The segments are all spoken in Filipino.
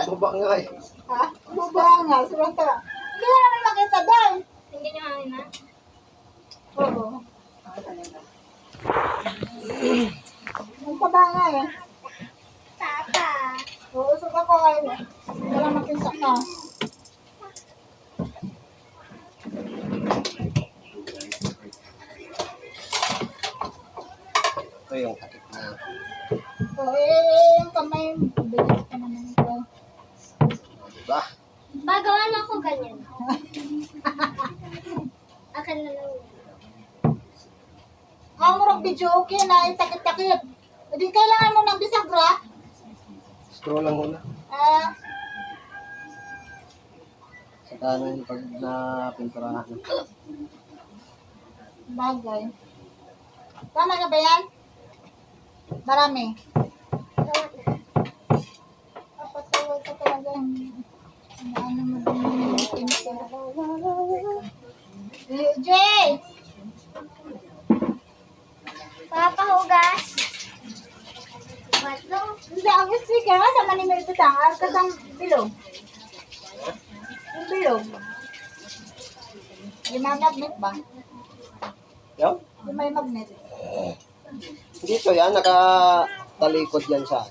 Suba nga eh. Ha? Suba nga. Sobrang taba. Hindi ko naman makita doon. Tingnan niyo hangin na. Oo. Ang taba nga eh. Tata. Oo, suka ko kayo. Hindi lang makita ka. Ito yung takip na. Oo, yung kamay. Bilis ka naman ito. Diba? Bagawan mo ako ganyan. Akin na lang. Murag video okay na itakip-takip. Hindi kailangan mo ng bisagra. Scroll lang muna. Sa kanan pag napinturahan. Bagay. Tama ka ba yan? Marami. Papasawal ka talaga. Ano mo din yung Jay! Papahugas. Matlo. Hindi, ang speaker nga sa manimil ito tang. Kasang bilog. Yung bilog. Yung may magnet ba? Yo? Yung may magnet. Dito yan, nakatalikod yan sa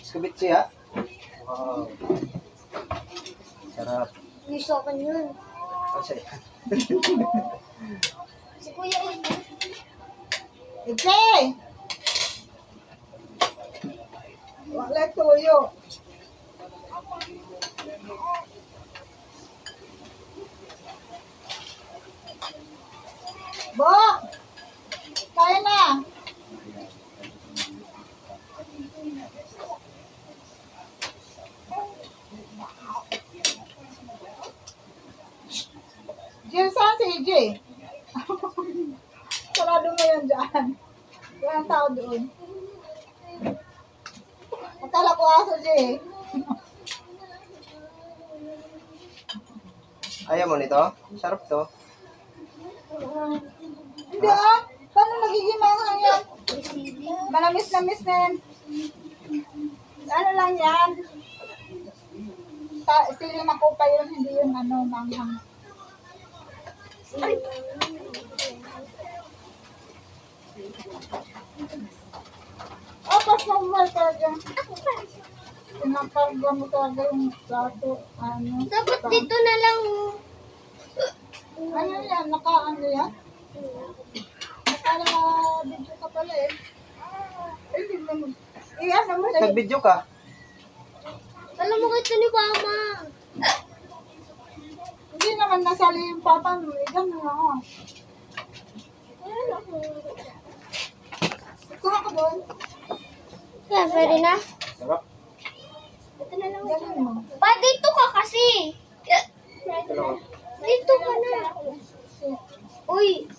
Skubit siya. Wow. Sarap. Gusto ko yun. Kasi, Si Kuya yun. Jay! Wala tuyo. Bo! Kaya na. Jill, saan si EJ? Sarado mo yun dyan. Walang tao doon. Akala ko aso, Jay. ayaw mo nito? Sarap to. Hindi ah. Paano nagiging manghang yan? Manamis-namis na yan. Ano lang yan? Sili makupa yun, hindi yun ano, manghang. Pas normal talaga. Pinakarga mo talaga yung plato. Ano? Dapat dito na lang. Ano yan? Naka-ano yan? Naka-video ka pala eh. Hindi mo. Ano mo na. Nag-video ka? Alam mo ito ni Mama. Hindi naman nasali yung papa mo. Igan mo na ako. Kuha ka doon. Yeah, pwede na. Sarap. Ito na lang. Ganun mo. Pa, dito ka kasi. Dito ka na. Uy.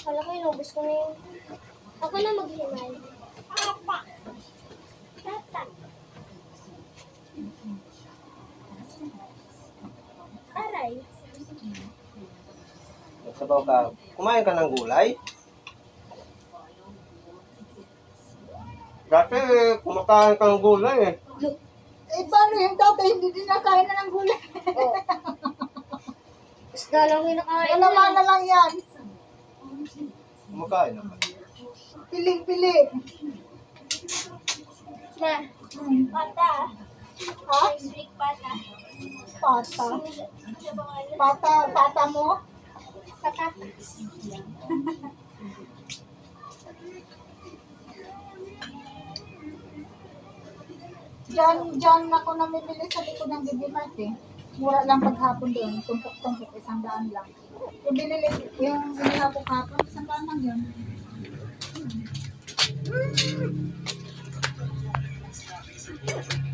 Kala ko inubos ko na yun. Ako na maghimay. Tata. Aray. Nagsabaw ka. Kumain ka ng gulay? Dati, kumakain ka ng gulay eh. Eh, paano yung tatay? Hindi din nakain na ng gulay. Isda lang hinakain. Ano naman na lang yan. Kumakain naman. Piling-piling. Ma. Pata. Ha? Sweet pata. Pata. Pata mo? Patatas. Diyan ako namimili sa likod ng Bibimart eh. Mura lang paghapon doon. Tumpok-tumpok, 100 lang. Yung binihapon hapon, 100 lang yun.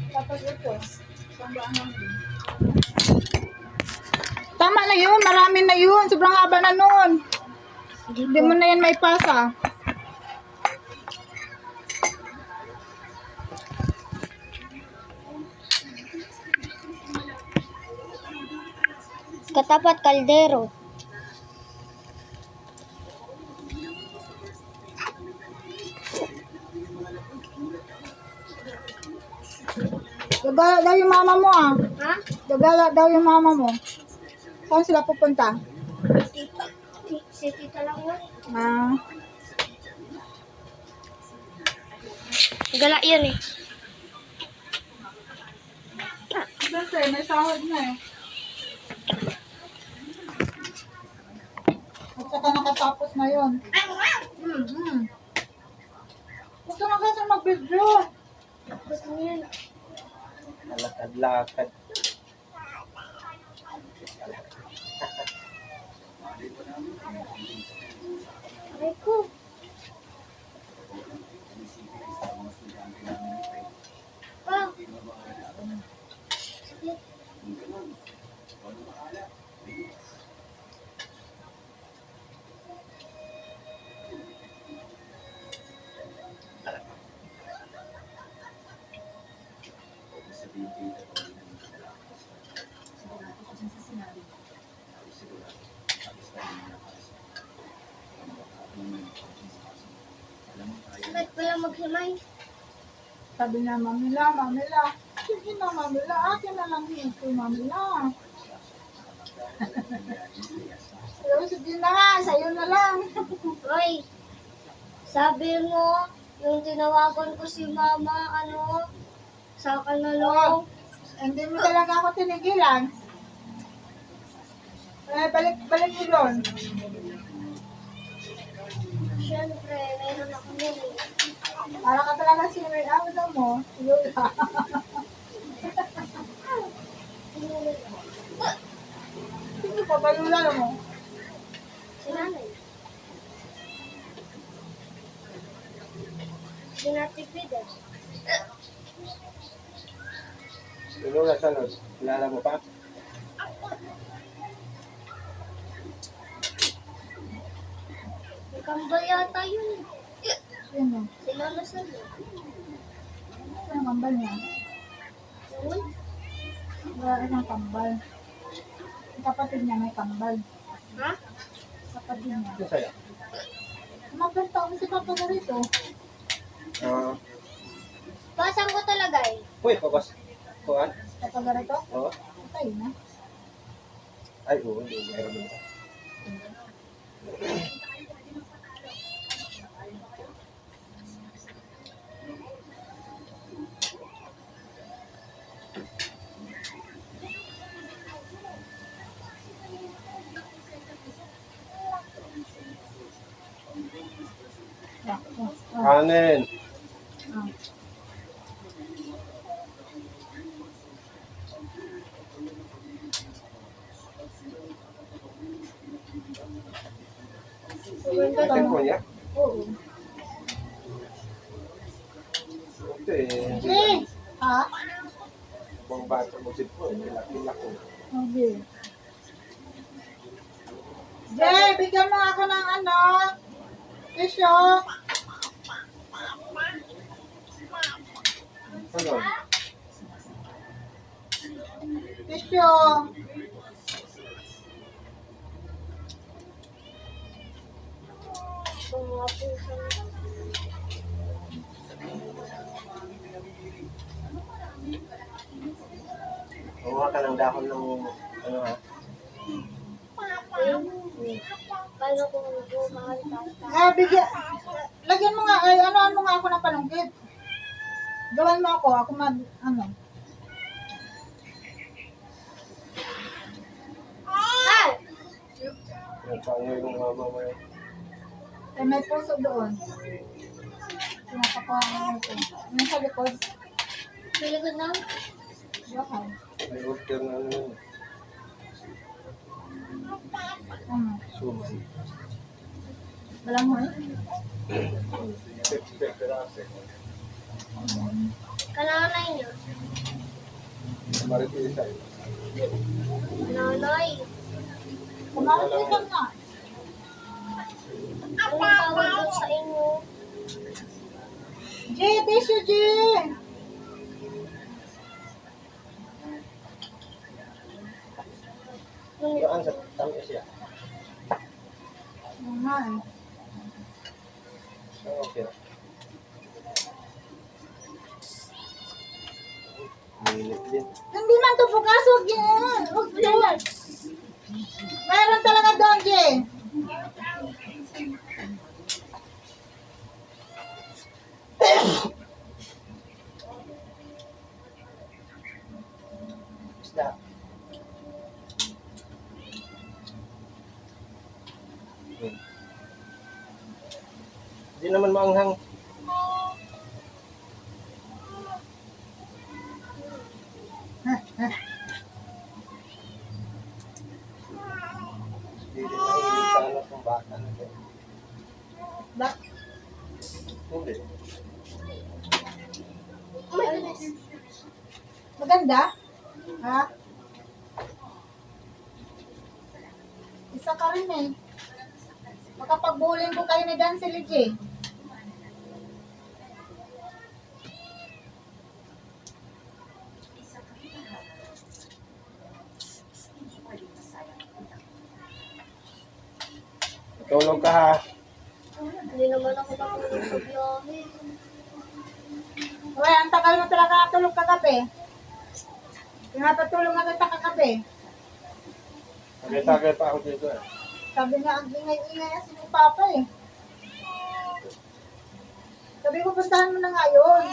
Tapos ito, 100 lang din. Tama na yun, marami na yun. Sobrang haba na nun. Hindi mo na yan may pasa. Katapat kaldero. Gagala daw yung mama mo ah. Ha? Gagala daw yung mama mo. Saan sila pupunta? Tita. Si tita lang yun. Ah, Gala yun eh. siyempre, may sahod na eh. At saka nakatapos na yun. Gusto na kasi mag-video. Gusto mo yun? Lakad-lakad. Aray ko. Pa. Sige. Sakit pala maghimay. Sabi niya, Mamila. Sige na, Mamila. Akin na lang ito, Mamila. Pero sige na nga, sa'yo na lang. Hoy, sabi mo, yung tinawagan ko si mama, sa akin na lang. Hindi mo talaga ako tinigilan. Balik mo doon. Siyempre, meron ako nun eh. Para ka talaga si ano mo, si Lola. Sige pa, balula mo. Si nanay. Sinatipid eh. Sino na sunod? Kilala mo pa? May kambal yata yun. Sino? Si Lola Salo. Sino ang kambal niya? Yun? Wala isang kambal. Ang kapatid niya may kambal. Ha? Kapatid niya. Ito sa'yo. Maganda ako si Papa na rito. Ah. Pasang ko talaga eh. Uy, papas. Kuhan? Papa na rito? Oo. Tayo na. Ay, oo. Hindi, meron mo. Kanin. Ah. Gumanda Ito po niya. Oo. Ito eh. Eh! Ha? Mga bata mo si po. Laki-laki ko. Okay. Jay, bigyan mo ako ng tissue. Ano? Tissue. mga puso. Kumuha ka ng dahon ng ano ha? Paano kung bumahal pasta? Lagyan mo nga, ano mo nga ako ng panungkit. Gawan mo ako Ah! Nagpangoy ng mama mo yun. may puso doon. Pinapakuha mo ito. Yung sa likod, Silikod na? bakal. May order na ano yun. Suman. Balangoy? Perase. Kananay niyo. Maritisa. Nanay. Kumalitan nga. Anong tawag doon sa inyo? G, tissue G! Doon sa tamis siya. Yung nga eh. Okay. Minit din. Hindi man to bukas, huwag yan. Huwag yun. Meron talaga doon, Jay. Isda. Hindi naman maanghang. Hindi din mahilig sa ano kung bata natin. Ba- Hindi. Oh my goodness. Maganda? Ha? Isa ka rin eh. Makapag-bowling ko kayo ni Dan si Liggy. Tulog ka ha. Hindi naman ako nakakulog sa biyahe. Uy, ang tagal mo talaga natulog kagabi. Pinapatulog na kita kagabi. Tagay-tagay pa ako dito eh. Sabi nga, ang ingay-ingay si ni Papa eh. Sabi ko, puntahan mo na nga yun.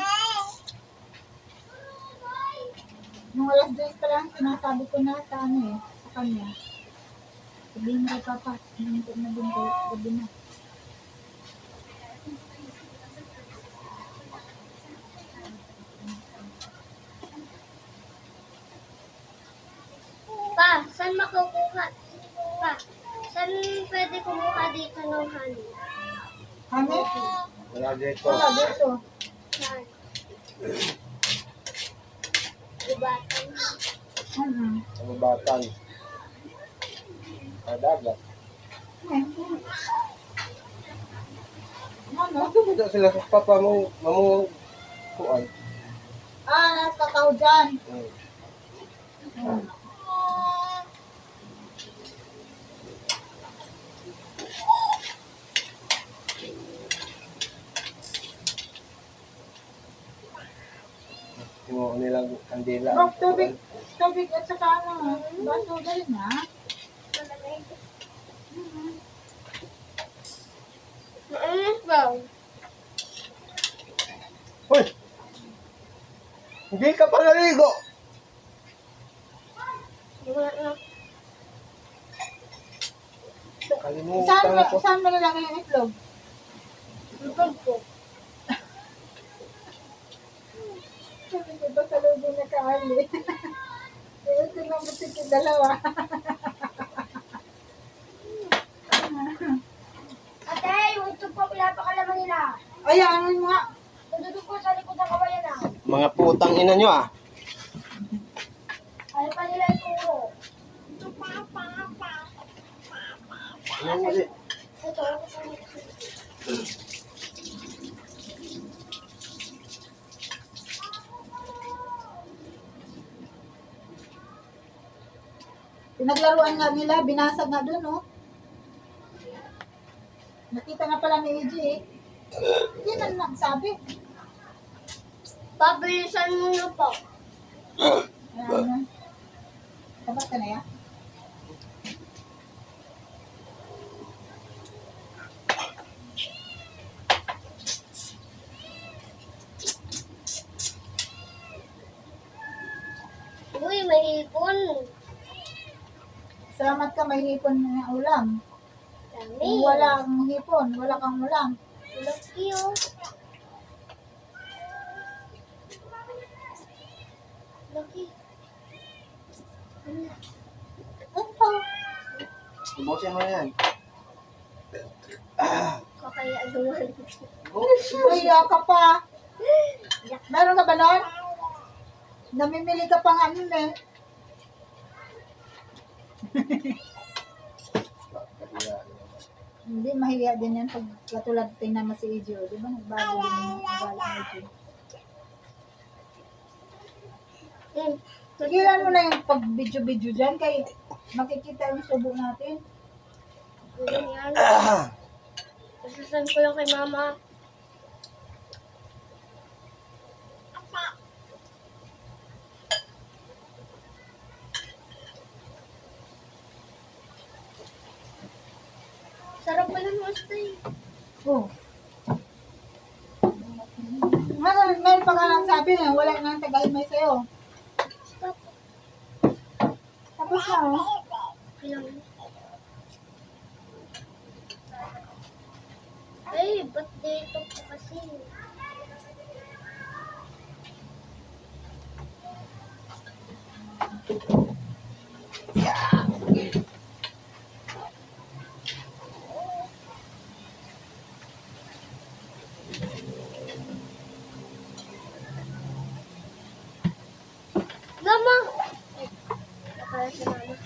Nung alas 10 pa lang, sinasabi ko na sa ano eh, sa kanya. Sabihin mo kay Papa, hinintay na din kayo, gabi na. Pa, saan makukuha? Pa, saan pwede kumuha dito ng honey? Hani? Wala dito. Wala dito. Saan? Diba? Sa mabatan. Sa dagat. Ano? Ito ba sila sa papa mo, mamukuan? Ah, kakao dyan. Yung nilang kandila. Bro, tubig at saka ano, baso dahil na. Mainit daw. Hoy! Hindi ka pa naligo! Wala na. Kalimutan ako. Saan mo nilagay yung itlog? Lupag ko. Sabi ko ba sa lubong na kaali? Ito lang butik yung dalawa. Ate, yung ito po, pinapakalaman nila. Ay, ano mo nga? Nandito po sa likod ng kabayan na. Mga putang ina nyo ah. Ano pa nila ituro? Ano kasi? Ito, kasama ko. Pinaglaruan nga nila, binasag nga doon, oh. Nakita na pala ni EJ, eh. Hindi na nagsabi. Pabilisan mo na po. Ayan. Tabat ka na yan? Uy, may hipon. Salamat ka, may hipon na ulam. Dami. Kung wala kang hipon, wala kang ulam. Lucky, oh. Lucky. Ito. Ubusin mo yan. Kakaya duman. Kaya ka pa. Meron ka ba nun? Namimili ka pa nga nun eh. Hindi, mahiya din yan pag katulad tingnan mo si EJ. Di ba nagbago din yung ugali ni EJ? Tigilan mo na yung pag-video-video dyan kay makikita yung subo natin. Ganyan yan. Sasasan ko lang kay mama. Sarap pala ng stay. Oh. Meron pa ka lang sabi na wala nang tagal-may sa'yo. Stop. Tapos na, oh. Kailangan. Ay, ba't dito po kasi? Mama! Ay, nakala si mama.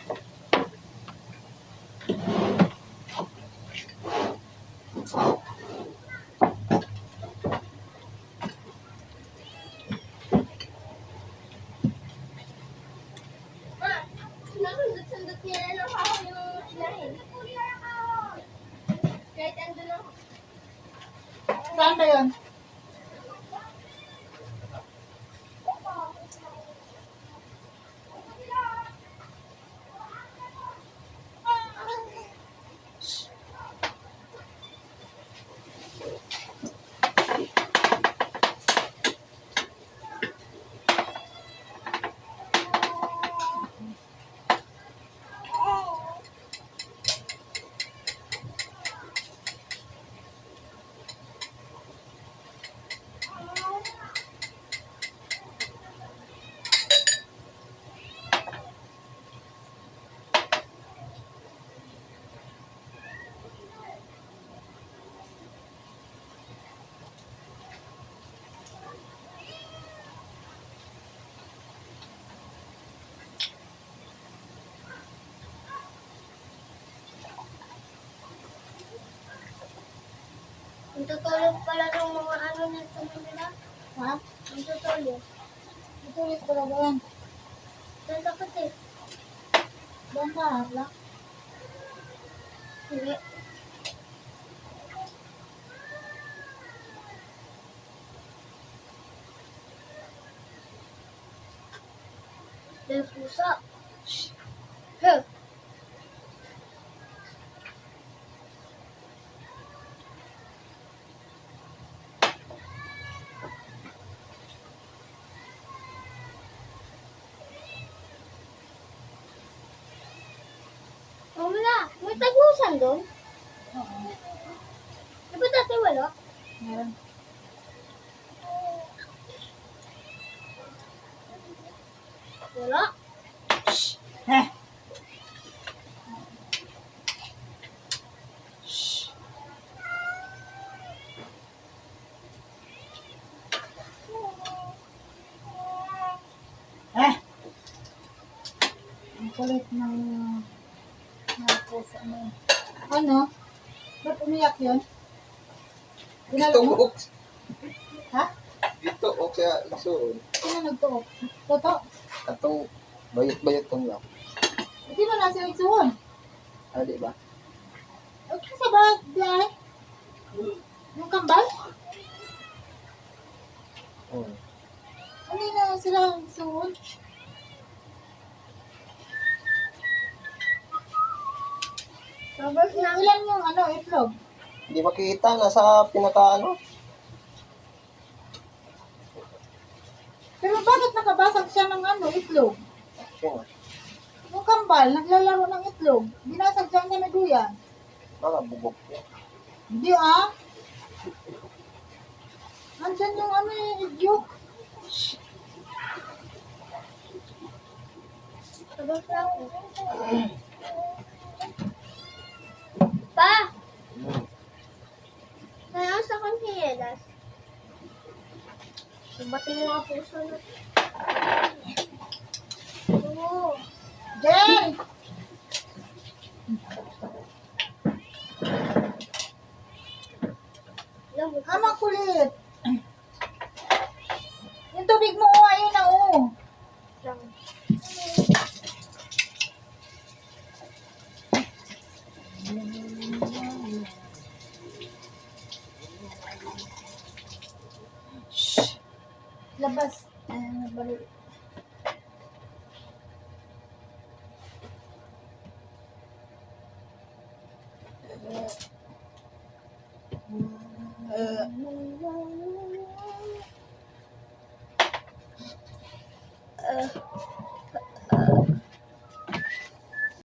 Ma, sinasundot-sundot niya na lang ako yung inahin. Kahit andun ako. Saan ba yun? Ang tutulog pala ng mga ano nito nila. Ha? Ang tutulog. Itulis talaga yan. Ang takot eh. Doon ka, hapla. Hindi. Dahil pusa. Huh. Wala. May tagusan doon. Oo. Di ba dati wala? Meron. Wala. Heh. Eh! Ang kulit ng mga pusa mo. Ano? Ba't umiyak yun? Ginalo mo? Tuok. Ha? Dito, o kaya isuon. Sino nagtuok? Toto? Atong bayot-bayot tong lang. Hindi mo nasa igsuon. Ah, di ba? Okay sa ba? Diyan? Yung kambal? Oo. Hindi na sila igsuon. Tapos na. Ilan yung ano, itlog? Hindi makikita, nasa pinaka ano. Pero bakit nakabasag siya ng ano, itlog? Sino? Yung kambal, naglalaro ng itlog. Binasag siya sa meduyan. Baka bubog yan. Hindi ah. Andyan yung ano yung idyok. Tapos na ako. Pa! Kaya sa konsiyelas. Ba't yung mga puso na? Oo. Jen! Lamot. Ama kulit. Yung tubig mo, oh, ayun na, oh. Lang. Shh. Labas. Balik.